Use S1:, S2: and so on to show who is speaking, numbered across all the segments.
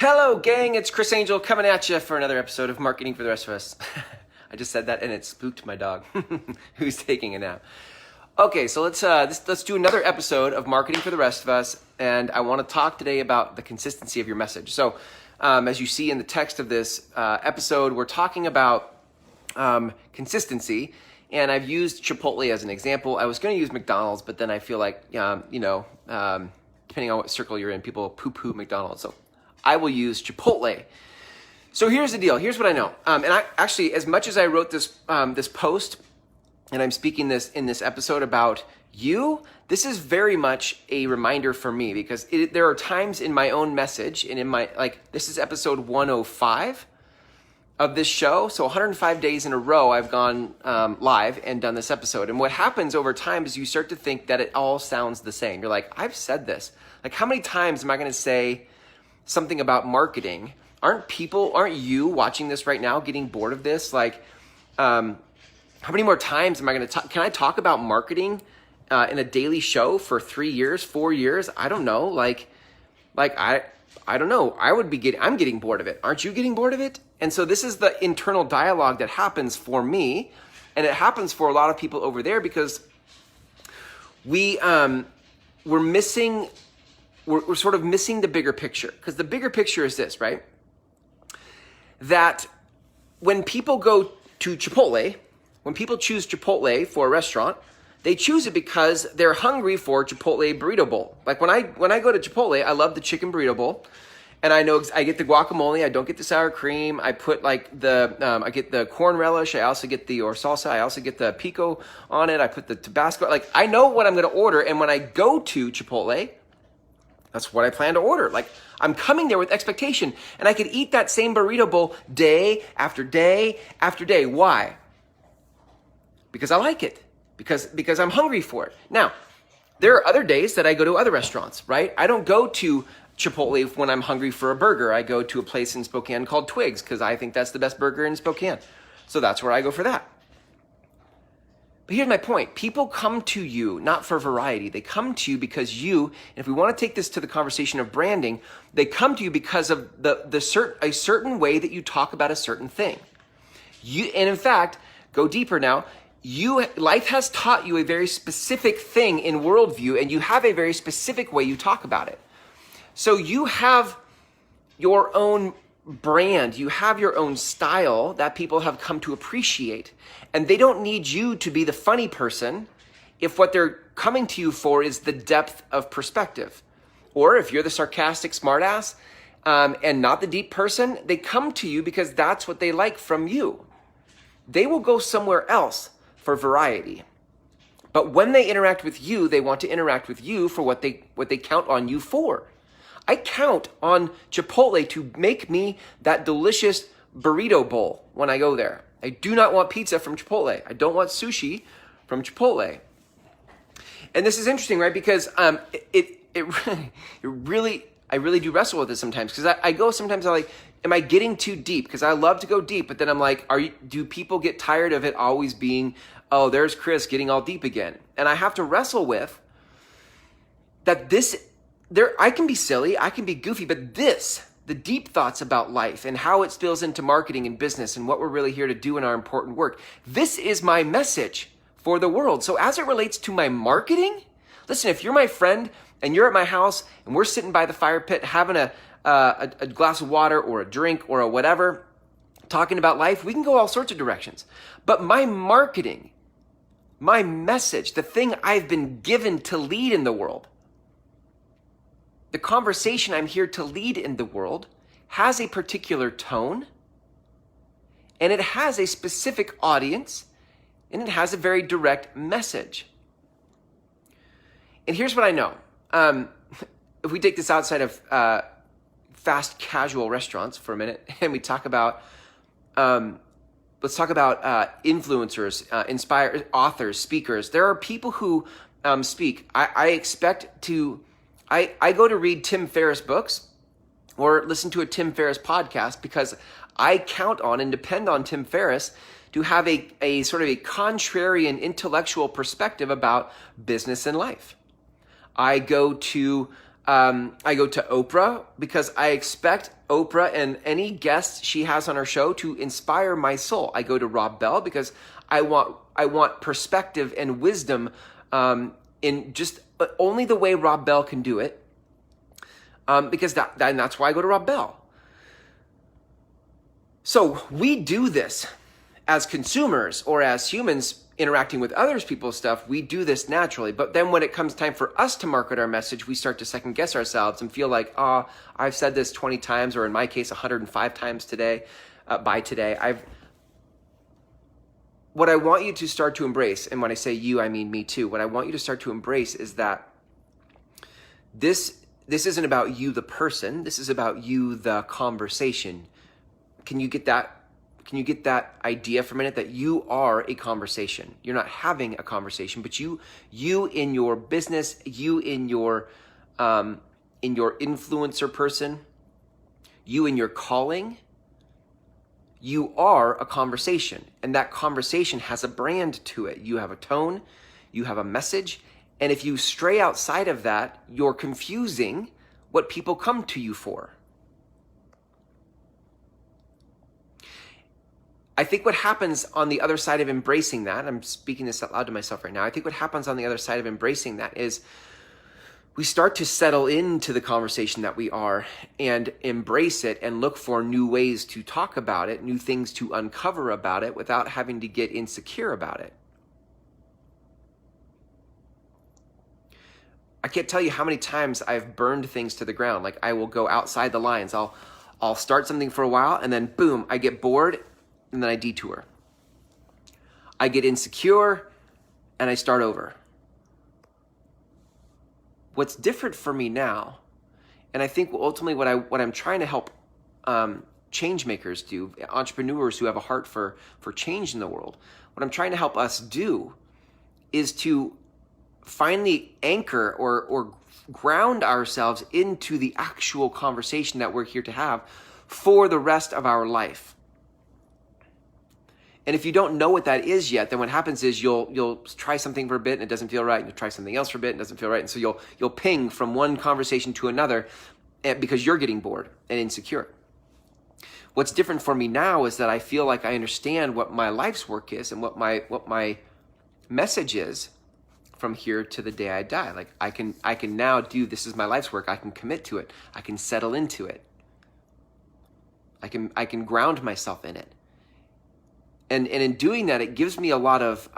S1: Hello, gang. It's Chris Angel coming at you for another episode of Marketing for the Rest of Us. I just said that and it spooked my dog, who's taking a nap. Okay, so let's do another episode of Marketing for the Rest of Us, and I want to talk today about the consistency of your message. So, as you see in the text of this episode, we're talking about consistency, and I've used Chipotle as an example. I was going to use McDonald's, but then I feel like, depending on what circle you're in, people poo-poo McDonald's. So I will use Chipotle. So here's the deal. Here's what I know. And I actually, as much as I wrote this this post, and I'm speaking this in this episode about you, this is very much a reminder for me because there are times in my own message and in my, this is episode 105 of this show. So 105 days in a row, I've gone live and done this episode. And what happens over time is you start to think that it all sounds the same. You're like, I've said this. Like, how many times am I going to say something about marketing? Aren't you watching this right now getting bored of this? Like, how many more times am I going to talk? Can I talk about marketing in a daily show for 3 years, 4 years? I don't know. I don't know. I'm getting bored of it. Aren't you getting bored of it? And so this is the internal dialogue that happens for me, and it happens for a lot of people over there because we're sort of missing the bigger picture. Because the bigger picture is this, right? That when people go to Chipotle, when people choose Chipotle for a restaurant, they choose it because they're hungry for Chipotle burrito bowl. Like when I go to Chipotle, I love the chicken burrito bowl, and I know I get the guacamole. I don't get the sour cream. I put I get the corn relish. I also get the salsa. I also get the pico on it. I put the Tabasco. Like, I know what I'm going to order, and when I go to Chipotle, that's what I plan to order. Like, I'm coming there with expectation, and I could eat that same burrito bowl day after day after day. Why? Because I like it. Because I'm hungry for it. Now, there are other days that I go to other restaurants, right? I don't go to Chipotle when I'm hungry for a burger. I go to a place in Spokane called Twigs because I think that's the best burger in Spokane. So that's where I go for that. But here's my point. People come to you not for variety. They come to you because and if we want to take this to the conversation of branding, they come to you because of a certain way that you talk about a certain thing. And in fact, go deeper now. Life has taught you a very specific thing in worldview, and you have a very specific way you talk about it. So you have your own brand, you have your own style that people have come to appreciate, and they don't need you to be the funny person if what they're coming to you for is the depth of perspective. Or if you're the sarcastic smartass and not the deep person, they come to you because that's what they like from you. They will go somewhere else for variety. But when they interact with you, they want to interact with you for what they count on you for. I count on Chipotle to make me that delicious burrito bowl when I go there. I do not want pizza from Chipotle. I don't want sushi from Chipotle. And this is interesting, right? Because I really do wrestle with this sometimes. Because I go sometimes, I'm like, am I getting too deep? Because I love to go deep, but then I'm like, do people get tired of it always being, oh, there's Chris getting all deep again? And I have to wrestle with that I can be silly, I can be goofy, but the deep thoughts about life and how it spills into marketing and business and what we're really here to do in our important work, this is my message for the world. So as it relates to my marketing, listen, if you're my friend and you're at my house and we're sitting by the fire pit having a glass of water or a drink or a whatever, talking about life, we can go all sorts of directions. But my marketing, my message, the thing I've been given to lead in the world, the conversation I'm here to lead in the world has a particular tone, and it has a specific audience, and it has a very direct message. And here's what I know. If we take this outside of fast casual restaurants for a minute, and we talk about, let's talk about influencers, inspire authors, speakers. There are people who speak. I go to read Tim Ferriss books or listen to a Tim Ferriss podcast because I count on and depend on Tim Ferriss to have a sort of a contrarian intellectual perspective about business and life. I go to I go to Oprah because I expect Oprah and any guests she has on her show to inspire my soul. I go to Rob Bell because I want perspective and wisdom in just only the way Rob Bell can do it. Because that's why I go to Rob Bell. So we do this as consumers or as humans interacting with others people's stuff. We do this naturally. But then when it comes time for us to market our message, we start to second guess ourselves and feel like, I've said this 20 times, or in my case, 105 times today, by today. What I want you to start to embrace, and when I say you, I mean me too. What I want you to start to embrace is that this isn't about you, the person. This is about you, the conversation. Can you get that? Can you get that idea for a minute that you are a conversation? You're not having a conversation, but you in your business, you in your influencer person, you in your calling, you are a conversation, and that conversation has a brand to it. You have a tone, you have a message, and if you stray outside of that, you're confusing what people come to you for. I think what happens on the other side of embracing that, I'm speaking this out loud to myself right now, I think what happens on the other side of embracing that is we start to settle into the conversation that we are and embrace it and look for new ways to talk about it, new things to uncover about it without having to get insecure about it. I can't tell you how many times I've burned things to the ground. Like I will go outside the lines. I'll start something for a while and then boom, I get bored and then I detour. I get insecure and I start over. What's different for me now, and I think ultimately what I'm trying to help change makers do, entrepreneurs who have a heart for change in the world, what I'm trying to help us do is to finally anchor or ground ourselves into the actual conversation that we're here to have for the rest of our life. And if you don't know what that is yet, then what happens is you'll try something for a bit and it doesn't feel right, and you'll try something else for a bit and it doesn't feel right, and so you'll ping from one conversation to another because you're getting bored and insecure. What's different for me now is that I feel like I understand what my life's work is and what my message is from here to the day I die. Like I can now do, this is my life's work. I can commit to it. I can settle into it. I can ground myself in it. And in doing that, it gives me a lot of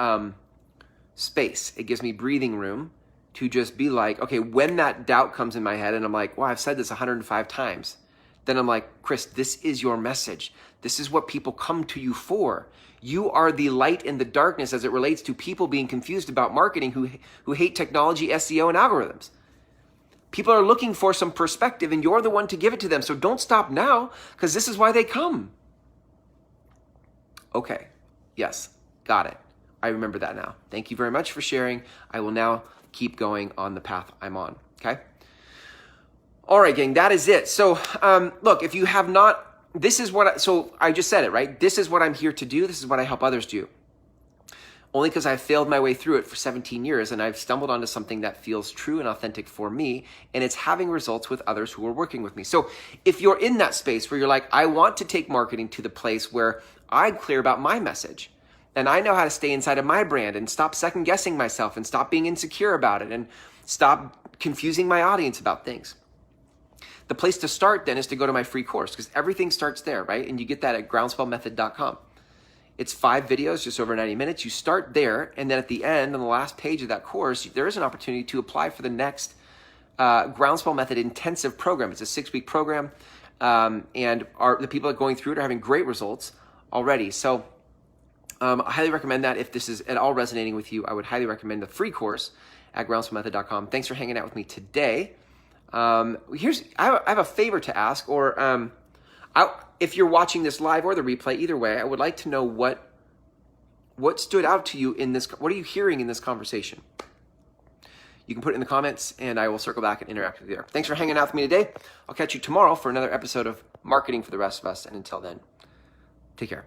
S1: space. It gives me breathing room to just be like, okay, when that doubt comes in my head and I'm like, wow, I've said this 105 times. Then I'm like, Chris, this is your message. This is what people come to you for. You are the light in the darkness as it relates to people being confused about marketing who hate technology, SEO, and algorithms. People are looking for some perspective and you're the one to give it to them. So don't stop now because this is why they come. Okay, yes, got it. I remember that now. Thank you very much for sharing. I will now keep going on the path I'm on, okay? All right, gang, that is it. So look, if you have not, so I just said it, right? This is what I'm here to do. This is what I help others do. Only because I've failed my way through it for 17 years and I've stumbled onto something that feels true and authentic for me, and it's having results with others who are working with me. So if you're in that space where you're like, I want to take marketing to the place where I'm clear about my message and I know how to stay inside of my brand and stop second guessing myself and stop being insecure about it and stop confusing my audience about things. The place to start then is to go to my free course because everything starts there, right? And you get that at groundspellmethod.com. It's 5 videos, just over 90 minutes. You start there, and then at the end, on the last page of that course, there is an opportunity to apply for the next Groundswell Method intensive program. It's a 6-week program, and the people that are going through it are having great results already. So I highly recommend that. If this is at all resonating with you, I would highly recommend the free course at groundspellmethod.com. Thanks for hanging out with me today. I have a favor to ask, or if you're watching this live or the replay, either way, I would like to know what stood out to you in this. What are you hearing in this conversation? You can put it in the comments, and I will circle back and interact with you there. Thanks for hanging out with me today. I'll catch you tomorrow for another episode of Marketing for the Rest of Us, and until then, take care.